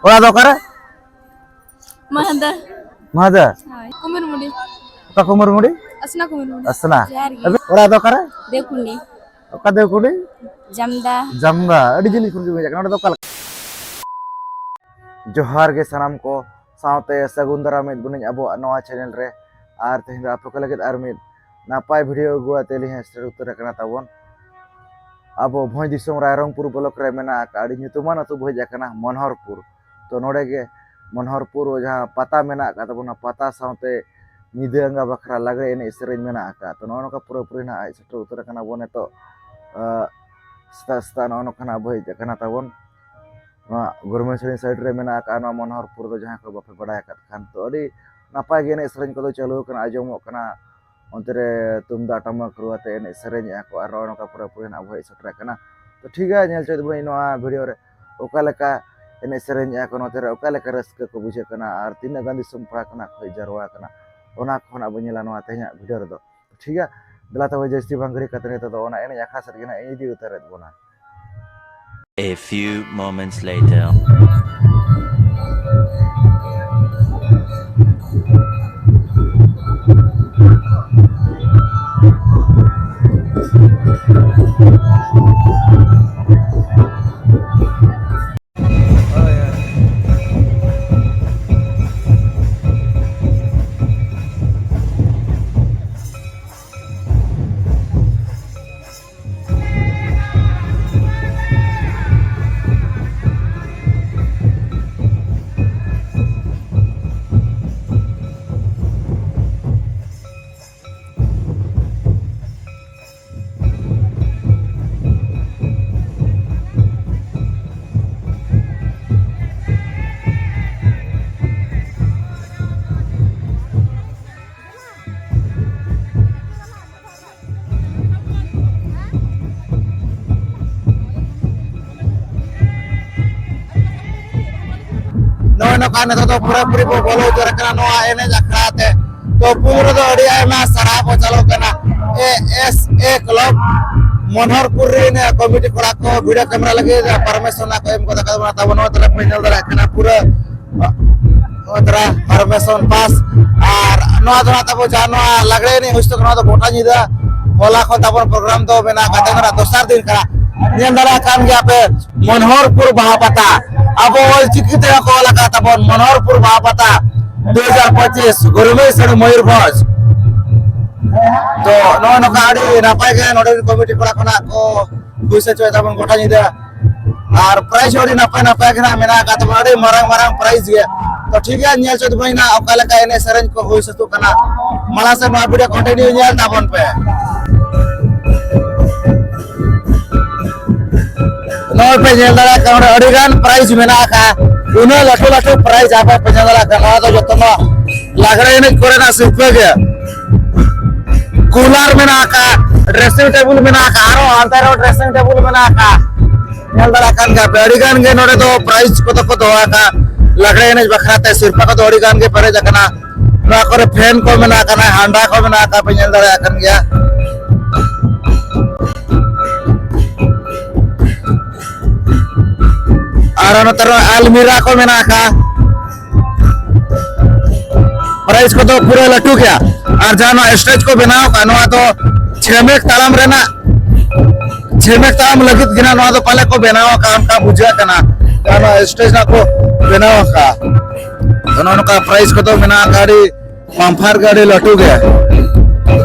ᱚᱲᱟᱜ ᱫᱚ ᱚᱠᱟᱨᱮ? ᱢᱟᱦᱫᱟ ᱢᱟᱦᱫᱟ ᱠᱩᱢᱤᱨᱢᱩᱰᱤ ᱚᱠᱟ ᱠᱩᱢᱟᱨᱢᱩᱰᱤ asna ᱠᱩᱢᱤᱨᱢᱩᱰᱤ asna ᱡᱚᱦᱟᱨ ᱜᱮ ᱚᱲᱟᱜ ᱫᱚ ᱚᱠᱟᱨᱮ? ᱫᱮᱣᱠᱩᱱᱰᱤ ᱚᱠᱟ ᱫᱮᱣᱠᱩᱱᱰᱤ? ᱡᱟᱢᱫᱟ ᱡᱟᱢᱫᱟ ᱟᱹᱰᱤ ᱡᱤᱞᱤᱧ ᱠᱷᱚᱱ ᱜᱮ ᱦᱮᱡ ᱟᱠᱟᱱᱟ ᱱᱚᱰᱮ ᱫᱚ ᱚᱠᱟ ᱞᱮᱠᱟ? ᱡᱚᱦᱟᱨ ᱜᱮ ᱥᱟᱱᱟᱢ ᱠᱚ सावते सगुन दाराम बनी अब नवा चैनल रे और तेज आप को लगे और मिद नापाय भिडियो अगुआ तेली स्टार उतर तबन अब भोज दिसम रायरंगपुर ब्लॉक रे मेना अड़ी ᱧᱩᱛᱩᱢᱟᱱ अतु भोज मनोहरपुर तो नोडे गे मनोहरपुर जहाँ पता मेना तबना पता सावते निदा अंगा बखरा लगे एने सेरेñ मेना तो नोका पूरा पूरी ना आज सेटर उतर बन तो स्ता नोका भोज तबन गुरमेश्वरी साइड रे मेना मनोहरपुर जहाँ को बापे बड़ा खान तो अड़ी नापाय गे एने सेरेñ को चालू आजमों अंतरे तुमदाग टमक रुआते एने सेरेñ को और नोका पूरा पूरी ना भोज सेटर तो ठीक है नेल चोद बनी नोआ वीडियो रे ओका लेका एने सेरेñ को नोते रे ओका लेका रस्क को बुझे और तीना गान दिसम पड़ा खोज जारवा ओना खन अब नेला नोआ तेहना वीडियो रे तो ठीक है दला तब जस्ती बांगड़ी कतने तो ओना एने आखा सर गेना इदी उतर बोना। A few moments later. नौका तो पूरा पूरी को बोलो उतर एने अखड़ाते तो पूरा तो अड़ी आयमा सरा को चलो ए क्लब मनोहरपुर ने कमिटी कोड़ा को वीडियो कैमरा लगे परमिशन को एम को दका तब नो तरफ में नल दरा पूरा ओतरा परमिशन पास और नो दरा तब जानो लगड़े नहीं हुस्त नो तो गोटा निदा होला को तब प्रोग्राम तो बेना काते दोसर दिन करा नेल दरा कान गया पे मनोहरपुर महापता अब चिकिते को लगा तब मनोहरपुर महापता 2025 गुरमेश्वर मयूरभंज तो नो नका आड़ी नापाय गे नोडे कमिटी कोड़ा खना को बुइसे चोय तबन गोटा निदा और प्राइस ओडी नापाय नापाय गे मेना का तब आड़ी मरंग मरंग प्राइस गे तो ठीक है नेल चोद बइना ओका लका एने सेरेñ को होई सतु कना मला से नो वीडियो कंटिन्यू नेल ताबन पे नो पे नेल दरा का अड़ी गान प्राइस मेना का उन लटू लटू प्राइस आपा पे नेल दरा का तो जतनो लागरे एने करे ना सिर्फ गे कूलर में नाका ड्रेसिंग टेबल में नाका आरो अंतर ड्रेसिंग टेबल में नाका नेल दरा कान का बेड़ी गान गे नोडे तो प्राइस को दोआ का लगड़े एने बखराते सिरपा को अड़ी गान गे परे जकना ना करे फैन को में नाका ना हांडा को में नाका पे नेल दरा कान गया और नतर अलमीरा को में नाका प्राइस को तो पूरा लटू गया और जानो स्टेज को बनाओ का तो 6 मेक तालाम रहना 6 मेक तालाम लगित गिना नो तो पहले को बनाओ काम का बुझा कना जानो स्टेज ना को बनाओ का दोनों का प्राइस को तो बिना गाड़ी पंफार गाड़ी लटू गया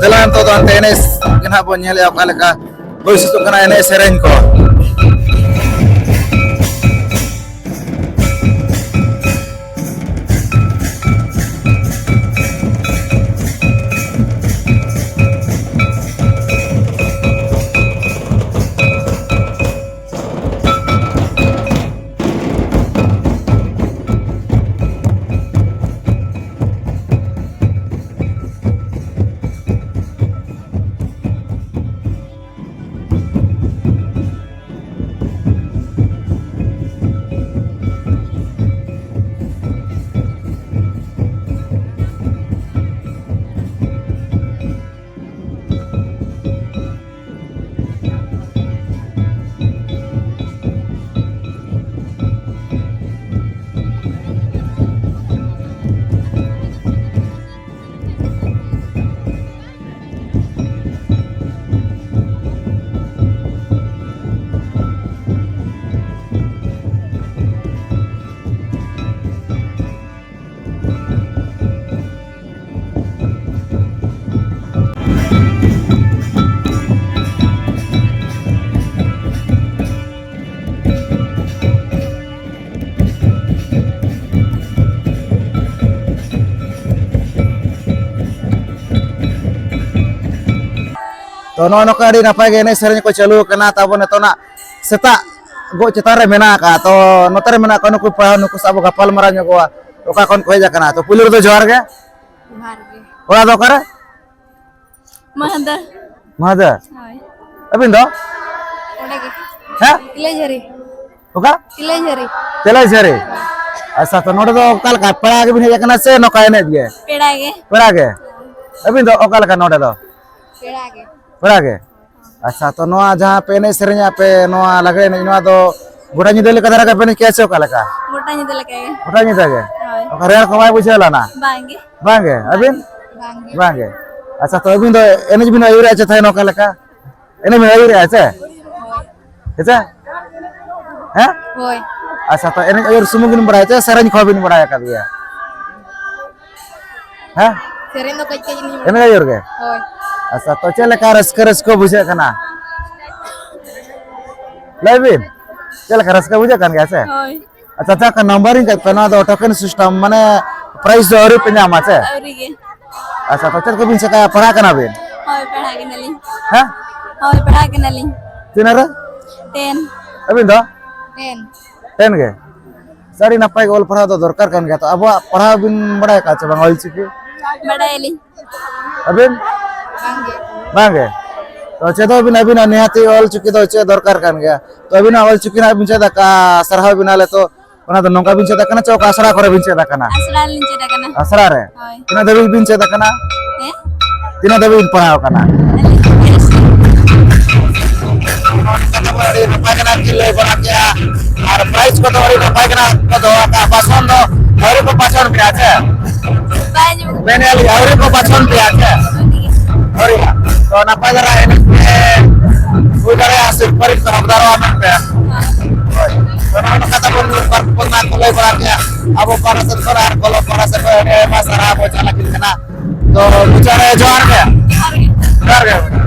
दलान तो अंते ने गिना बनेले ओका लेका होइस तो कना एने सेरेñ को तो नोका अड़ी नपाय गे एने सेरेंज को चालू करना ताबो नेतोना सेता गो चेतान रे मेना का तो नोते रे मेना को नुकु पढ़ा नुकु साबो गपाल मारा ᱧᱚᱜᱚᱜᱼᱟ ओका कोन को हेज करना तो पुलिस दो जोहार गे भारगे ओला दो करे महदा महदा हाय अबिन दो ओडगे हैं इलेजरी ओका इलेजरी चले सरे अच्छा तो नोडे दो ओकाल का पड़ा के बिन हेज करना से नोका एने गे पेड़ागे पड़ा गे अबिन दो ओकाल का नोडे दो पेड़ागे पड़ा गे अच्छा तो नोआ जहां पे एने सेरेंया पे नोआ लगे ने नोआ दो गोटा निदे लेका धरा का पे कैसे ओका लका मोटा निदे लगे गोटा निदे गे हाय ओका रेल को बाय बुझेला ना बांगे बांगे अबिन बांगे बांगे अच्छा तो अबिन दो एने बिन आयुरे अच्छा थाय नोका लका एने बिन आयुरे अच्छा अच्छा हैं होय अच्छा तो एने आयुर सुमुगिन बड़ाय छे सेरेंज को बिन बड़ाय का दिया हैं सेरेन दो कई कई नहीं एने आयुर गे होय अच्छा तो चले का रस को बुझे कना लेबिन चले का रस का बुझे कन गया से होय अच्छा अच्छा का नंबरिंग का पेना दो टोकन सिस्टम माने प्राइस दो और पे नामा छे औरीगे अच्छा तो चल को बिन से का पढ़ा कना बिन होय पेड़ागे नली हैं होय पेड़ागे नली तिनरा 10 अबिन दो 10 10 गे सारी नपाय गोल पढ़ा दो दरकार कन गया तो अब पढ़ा बिन बड़ा का छ बंगाल चिकी बड़ायली अबिन बांगे बांगे तो चेदो बिन अबिन निहाती ऑल चुकी दो चे दरकार कन गया तो अबिन ऑल चुकी ना बिन चेदा का सरहा बिनाले तो ओना दो नंका बिन चेदा कना चौक आसरा करे बिन चेदा कना असरा लिंचे दकना आसरा रे होय तिना देवी बिन चेदा कना ए तिना देवी पढ़ाओ कना नपाय कना किले बना के और प्राइस को तो बड़ी नपाय कना को दो का पासन दो और को पासन पे आछे बाजू मैंने अली और को पासन पे आछे और तो नपाय जरा एने उधर आसे परीक्षा हमदारो आमन पे तो ना कथा बोल पर पना कोले बना के अब पारसन करार कोलो पारसन को ए मासरा बो चला किना तो बिचारे जोर के कर गए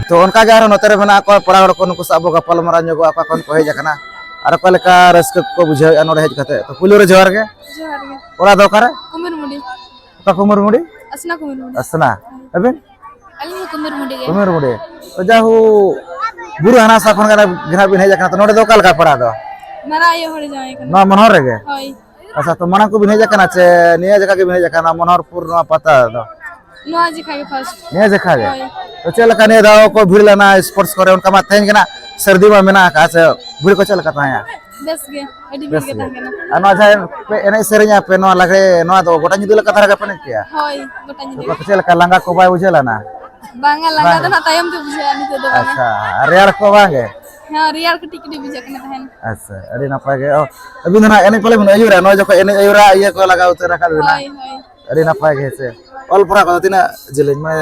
तो उनका गे नोते रे मेना को पड़ा को नुकु साबो गपाल मारा ᱧᱚᱜᱚ आका कोन को हेज कना आर को लेका रस्क को बुझे नोडे हेज कते तो पुलिस रे जोहार गे जोहार गे ओरा दो करे कुमिर मुडी का कुमर मुडी असना कुमिर मुडी असना अबिन अली कुमिर मुडी गे कुमर मुडी तो जाहू गुरु हना सा कोन गना बिन हेज कना तो नोडे दो काल का पड़ा दो मरा यो हरे जाए कना ना मनोहर रे गे होय अच्छा तो मना को बिन हेज कना चे निया जगह के बिन हेज कना मनोहरपुर ना पता दो नो आज खागे फर्स्ट निया जगह गे होय तो चल कने दाओ को भीड़ लेना स्पोर्ट्स करे उनका मा थेन गना सर्दी में मेना का से भीड़ को चल कता है बस गे अडी बिल गे तांगना अनो जाय पे एने सेरेnya पे नो लगे नो दो गोटा निदुल कथा रे पने किया होय गोटा निदे तो चल का लंगा को बाय उजेला ना बांगा लंगा तो ना तायम पे बुझे आनी तो दो अच्छा रेर को बांगे हाँ रियल के टिकट भी जकने तहन अच्छा अड़ी नपाय गे अभी ना एने पले मन अयुरा नो जको एने अयुरा ये को लगा उतर रखा बिना होय होय अड़ी नपाय गे से ऑल पढ़ा को तिना जिलेज में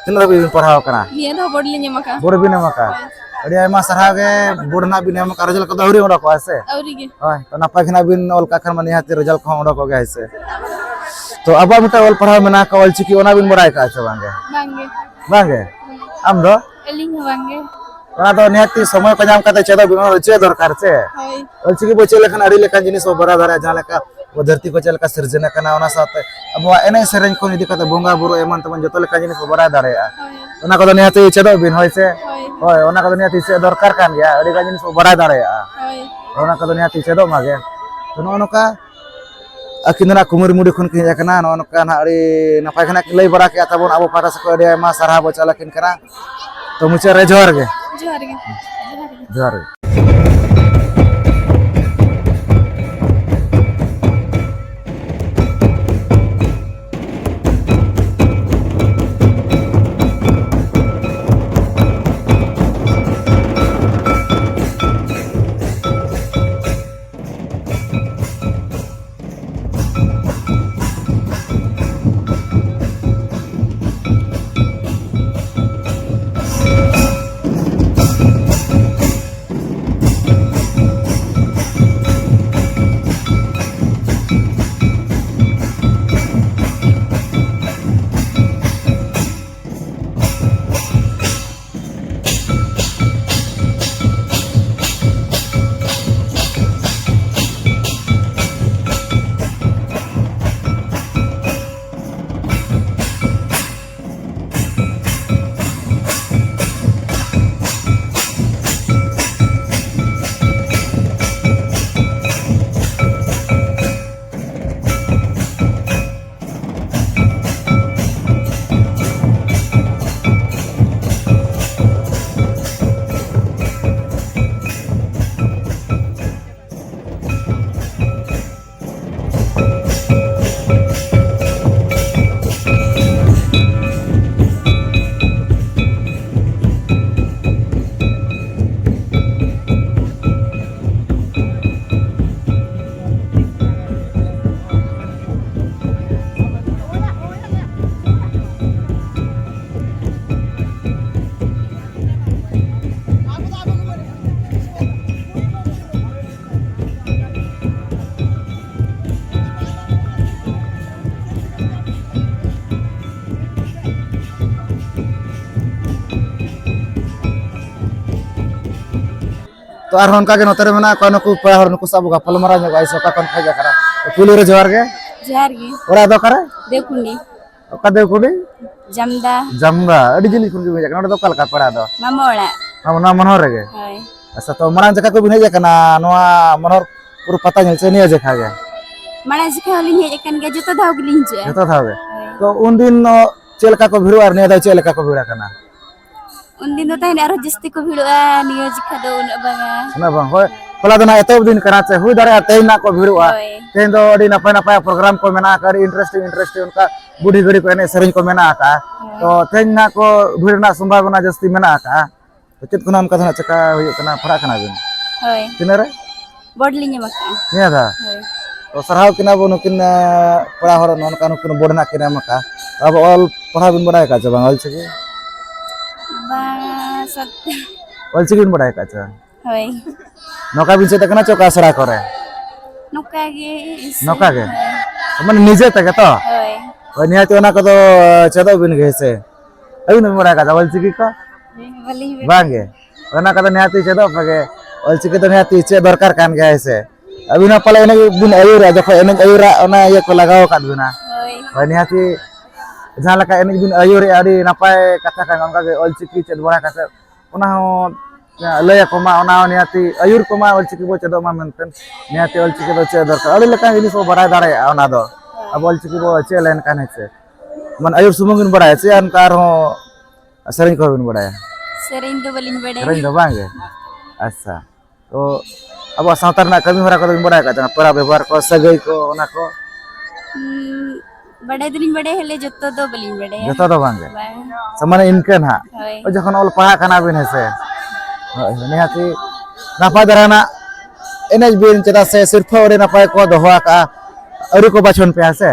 तिना भी पढ़ाओ कना निया दो बोर्ड ले मका बोर्ड भी नमका अड़ी आयमा सरहा गे बोर्ड ना भी नमका रिजल्ट को दौरी उडा को आसे औरी गे होय तो नपाय खना बिन ऑल का खन मन हाते रिजल्ट को उडा को गे से तो अब मिटा ऑल पढ़ा मेना का ऑल चिकी ओना बिन बड़ाय का छ बांगे बांगे बांगे आम दो एलिंग बांगे ओना दो निहाती समय को जाम काते चेदो बिन चे दरकार छे होय ऑल चिकी बो चे लेखन अड़ी लेखन जिनिस बड़ा धरा जहा लेका वो धरती को चलका सिरजना कना ओना साथे अब एने सेरेन को निदि कते बोंगा बुरो एमन तमन जतो लेका जिनिस बड़ा धरा होय ओना को निहाती चेदो बिन होय से होय होय ओना को निहाती से दरकार कान गया अड़ी का जिनिस बड़ा धरा होय ओना को निहाती चेदो मागे तो नोनका अकिनना कुमुर मुडी खन कि एकना नोनका ना अड़ी नपाय खना लई बड़ा के तबन अब पाटा से को अड़ी मा सरहा बचला किन करा तो मुचे रे जोर गे जोहार गे जोर गे तो आर उनका के नतरे मेना को नुकु पे हर नुकु सब गपल मारा जो गाइस का कन खाजा करा पुली रे जोर गे जोहार गे ओरा दो करे देखुंडी ओका दे कुडी जमदा जमगा अडी जिली कुन के नोड दो कल का पड़ा दो मामोड़ा हम ना मनोर गे होय अच्छा तो मरान जका को बिन हेज कना नोआ मनोर पुर पता नहीं से नहीं जखा गे माने सिखा हलिन हे एकन गे जतो धाव गलिन जे जतो थावे तो उन दिन चेलका को भिड़ो और ने दा चेलका को भिड़ा कना उन दिन तो तहन आरो जस्ती को भिड़ोआ नियो जिखा दो उन बागा ना बा होय पला दना एतो दिन करा से हुई दरे तेन ना को भिड़ोआ होय तेन दो अडी नपाय नपाय प्रोग्राम को मेना कर इंटरेस्टिंग उनका बूढ़ी घड़ी को एने सेरेंज को मेना का तो तेन ना को भिड़ना संभावना जस्ती मेना का तो चित कुना उनका धना चका हुई कना फरा कना बिन होय तिनरे बोडलिन मका निया था होय तो सरहाव किना बो नुकिन पड़ा हर नन का नुकिन बोडना किना मका अब ऑल पढ़ा बिन बड़ाय का जबांग ऑल छके बा सत्य ऑल छके बिन बड़ाय का छ होय नौका बिन से तकना चौका सरा करे नोका गे नौका के मन निजे तक तो होय वनिया तो ना को तो चदो बिन गे से अभी न बड़ाय का ऑल छके का बली बांगे वना का तो नियाती चदो पगे ऑल छके तो नियाती चे दरकार कान गे से अभी ना पले ने बिन अयुरा जखो एने अयुरा ओना ये को लगाओ का बिना होय वनियाती जहां लका एने बिन अयुरे आडी नपाय कथा का उनका के ऑल चिकी चेद बड़ा का ओना हो लय को मा ओना नियाती अयुर को मा ऑल चिकी बो चेदो मा मेनतन नियाती ऑल चिकी दो चे दरकार अडी लका जिनिस बो बड़ा दारे ओना दो अब ऑल चिकी बो चे लेन काने से मन अयुर सुमंगिन बड़ा से अनकार हो सरिन को बिन बड़ा सेरेन दो बलिन बड़े सरिन दो बांगे अच्छा तो अब सावतार ना कमी होरा को बिन बड़ा का परा व्यवहार को सगई को ओना को बड़े दिन बड़े हेले जतो दो बलिन बड़े जतो दो बांगे समान इनकन हा होय जखन ऑल पढ़ा खाना बिन से ᱦᱳᱭ ᱱᱤᱦᱟᱹᱛᱤ ᱱᱟᱯᱟᱭ ᱫᱷᱟᱨᱟ ᱱᱟᱜ ᱮᱱᱮᱡ ᱵᱤᱱ ᱪᱮᱫᱟᱜ ᱥᱮ ᱥᱤᱨᱯᱟᱹ ᱟᱹᱰᱤ ᱱᱟᱯᱟᱭ ᱠᱚ ᱫᱚᱦᱚ ᱟᱠᱟᱜᱼᱟ ᱟᱹᱣᱨᱤ ᱠᱚ ᱵᱟᱪᱷᱚᱱ ᱯᱮᱭᱟ ᱥᱮ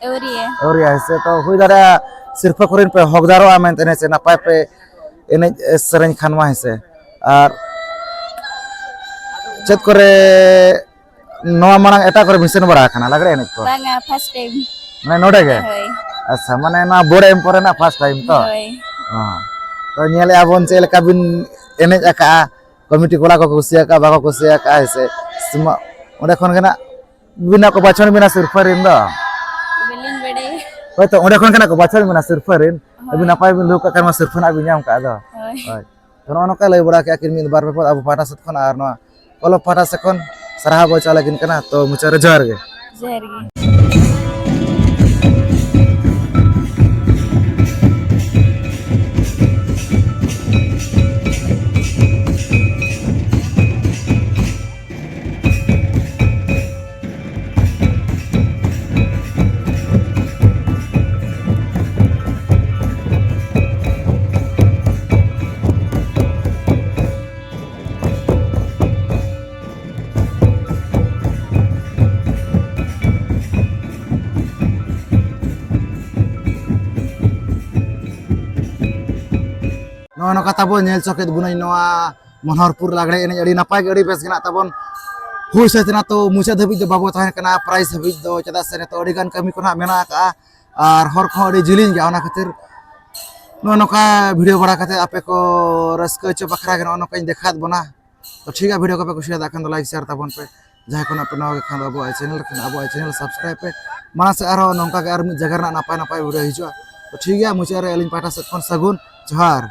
Euria. ᱟᱹᱣᱨᱤ ᱦᱮᱸᱥᱮ ᱛᱚ ᱦᱩᱭ ᱫᱟᱲᱮᱭᱟᱜᱼᱟ ᱥᱤᱨᱯᱟᱹ ᱠᱚᱨᱮᱱ ᱯᱮ ᱦᱚᱠᱫᱟᱨᱚᱜᱼᱟ ᱢᱮᱱᱛᱮ ᱦᱮᱸᱥᱮ ᱱᱟᱯᱟᱭ ᱯᱮ ᱮᱱᱮᱡ ᱥᱮᱨᱮᱧ ᱠᱷᱟᱱ ᱢᱟ ᱦᱮᱸᱥᱮ ᱟᱨ ᱪᱮᱫ ᱠᱚᱨᱮ ᱱᱚᱣᱟ ᱢᱟᱲᱟᱝ ᱮᱴᱟᱜ ᱠᱚᱨᱮ ᱵᱤᱱ ᱥᱮᱱ ᱵᱟᱲᱟ ᱟᱠᱟᱱᱟ ᱞᱟᱜᱽᱲᱮ ᱮᱱᱮᱡ ᱠᱚ Banga first time. ᱢᱟᱱᱮ ᱱᱚᱰᱮ ᱜᱮ Hoy. ᱟᱪᱪᱷᱟ ᱢᱟᱱᱮ ᱱᱚᱣᱟ ᱵᱳᱨᱰ ᱮᱢ ᱯᱚᱨᱮᱱᱟᱜ ᱯᱷᱟᱥᱴ ᱴᱟᱭᱤᱢ ᱛᱚ Hoy. ᱛᱚ ᱧᱮᱞᱮᱜᱼᱟ ᱵᱚᱱ ᱪᱮᱫ ᱞᱮᱠᱟ ᱵᱤᱱ ᱮᱱᱮᱡ ᱟᱠᱟᱜᱼᱟ ᱠᱚᱢᱤᱴᱤ ᱠᱚᱲᱟ ᱠᱚ ᱠᱩᱥᱤᱭᱟᱠᱟᱜᱼᱟ ᱵᱟᱠᱚ ᱠᱩᱥᱤᱭᱟᱠᱟᱜᱼᱟ ᱦᱮᱸᱥᱮ ᱚᱸᱰᱮ ᱠᱷᱚᱱ ᱜᱮ ᱱᱟᱜ ᱵᱤᱱᱟ ᱠᱚ ᱵᱟᱪᱷᱚᱱ ᱵᱤᱱᱟ ᱥᱤᱨᱯᱟᱹ ᱨᱮᱱ ᱫᱚ Belin bade. ᱦᱳᱭᱛᱚ ᱚᱸᱰᱮ ᱠᱷᱚᱱ ᱜᱮ ᱱᱟᱜ ᱠᱚ ᱵᱟᱪᱷᱚᱱ ᱵᱤᱱᱟ ᱥᱤᱨᱯᱟᱹ ᱨᱮᱱ ᱟᱹᱵᱤᱱ ᱱᱟᱯᱟᱭ ᱵᱤᱱ ᱞᱩᱠ ᱟᱠᱟᱱ ᱢᱟ ᱥᱤᱨᱯᱟᱹ ᱱᱟᱜ ᱵᱤᱱ ᱧᱟᱢ ᱠᱟᱜ ᱫᱚ Hoy. ᱦᱳᱭ ᱛᱚ ᱱᱚᱜᱼᱚ ᱱᱚᱝᱠᱟ ᱞᱟᱹᱭ ᱵᱟᱲᱟ ᱠᱮᱜᱼᱟ ᱠᱤᱱ ᱢᱤᱫ ᱵᱟᱨ ᱯᱮᱯᱚᱫ ᱟᱵᱚ ᱯᱟᱦᱴᱟ ᱥᱮᱫ ᱠᱷᱚᱱ ᱟᱨ ᱱᱚᱣᱟ ᱚᱞᱚᱜ ᱯᱟᱦᱴᱟ ᱥᱮᱫ ᱠᱷᱚᱱ ᱥᱟᱨᱦᱟᱣ ᱵᱚ ᱪᱟᱞ ᱟᱹᱠᱤᱱ ᱠᱟᱱᱟ ᱛᱚ ᱢᱩᱪᱟᱹᱫ ᱨᱮ ᱡᱚᱦᱟᱨ ᱜᱮ Zergi. ᱱᱚᱜᱼᱚ ᱱᱚᱝᱠᱟ ᱛᱟᱵᱚᱱ ᱧᱮᱞ ᱪᱚ ᱠᱮᱫ ᱵᱚᱱᱟᱹᱧ ᱱᱚᱣᱟ ᱢᱚᱱᱳᱦᱚᱨᱯᱩᱨ ᱞᱟᱜᱽᱲᱮ ᱮᱱᱮᱡ ᱟᱹᱰᱤ ᱱᱟᱯᱟᱭ ᱜᱮ ᱟᱹᱰᱤ ᱵᱮᱥ ᱜᱮ ᱱᱟᱜ ᱛᱟᱵᱚᱱ ᱦᱩᱭ ᱥᱟᱹᱛ ᱮᱱᱟ ᱛᱚ ᱢᱩᱪᱟᱹᱫ ᱫᱷᱟᱹᱵᱤᱡ ᱫᱚ ᱵᱟᱵᱚ ᱛᱟᱦᱮᱸ ᱠᱟᱱᱟ ᱯᱨᱟᱭᱤᱡᱽ ᱫᱷᱟᱹᱵᱤᱡ ᱫᱚ ᱪᱮᱫᱟᱜ ᱥᱮ ᱱᱤᱛᱚᱜ ᱟᱹᱰᱤ ᱜᱟᱱ ᱠᱟᱹᱢᱤ ᱠᱚ ᱱᱟᱜ ᱢᱮᱱᱟᱜ ᱟᱠᱟᱜᱼᱟ ᱟᱨ ᱦᱚᱨ ᱠᱚᱦᱚᱸ ᱟᱹᱰᱤ ᱡᱤᱞᱤᱧ ᱜᱮᱭᱟ ᱚᱱᱟ ᱠᱷᱟᱹᱛᱤᱨ ᱱᱚᱜᱼᱚ ᱱᱚᱝᱠᱟ ᱵᱷᱤᱰᱤᱭᱳ ᱵᱟᱲᱟ ᱠᱟᱛᱮ ᱟᱯᱮ ᱠᱚ ᱨᱟᱹᱥᱠᱟᱹ ᱦᱚᱪᱚ ᱵᱟᱠᱷᱨᱟ ᱜᱮ ᱱᱚᱜᱼᱚ ᱱᱚᱝᱠᱟᱧ ᱫᱮᱠᱷᱟᱣᱟᱫ ᱵᱚᱱᱟ ᱛᱚ ᱴᱷᱤᱠ ᱜᱮᱭᱟ ᱵᱷᱤᱰᱤᱭᱳ ᱠᱚᱯᱮ ᱠᱩᱥᱤᱭᱟᱫᱟ ᱠᱷᱟᱱ ᱫᱚ ᱞᱟᱭᱤᱠ ᱥᱮᱭᱟᱨ ᱛᱟᱵᱚᱱ ᱯᱮ ᱡᱟᱦᱟᱸᱭ ᱠᱚ ᱱᱟᱯᱮ ᱱᱟᱣᱟ ᱜᱮ ᱠᱷᱟᱱ ᱫᱚ ᱟᱵᱚᱣᱟᱜ ᱪᱮᱱᱮᱞ ᱥᱟᱵᱥᱠᱨᱟᱭᱤᱵ ᱯᱮ ᱢᱟᱲᱟᱝ ᱥᱮᱫ ᱟᱨᱦᱚᱸ ᱱᱚᱝᱠᱟ ᱜᱮ ᱟᱨ ᱢᱤᱫ ᱡᱟᱭᱜᱟ ᱨᱮᱱᱟᱜ ᱱᱟᱯᱟᱭ ᱱᱟᱯᱟᱭ ᱵᱷᱤᱰᱤᱭᱳ ᱦᱤᱡᱩᱜᱼᱟ ᱛᱚ ᱴᱷᱤᱠ ᱜᱮᱭᱟ ᱢᱩᱪᱟᱹᱫ ᱨᱮ ᱟᱹᱞᱤᱧ ᱯᱟᱦᱴᱟ ᱥᱮᱫ ᱠᱷᱚᱱ ᱥᱟᱹᱜᱩᱱ ᱡᱚᱦᱟᱨ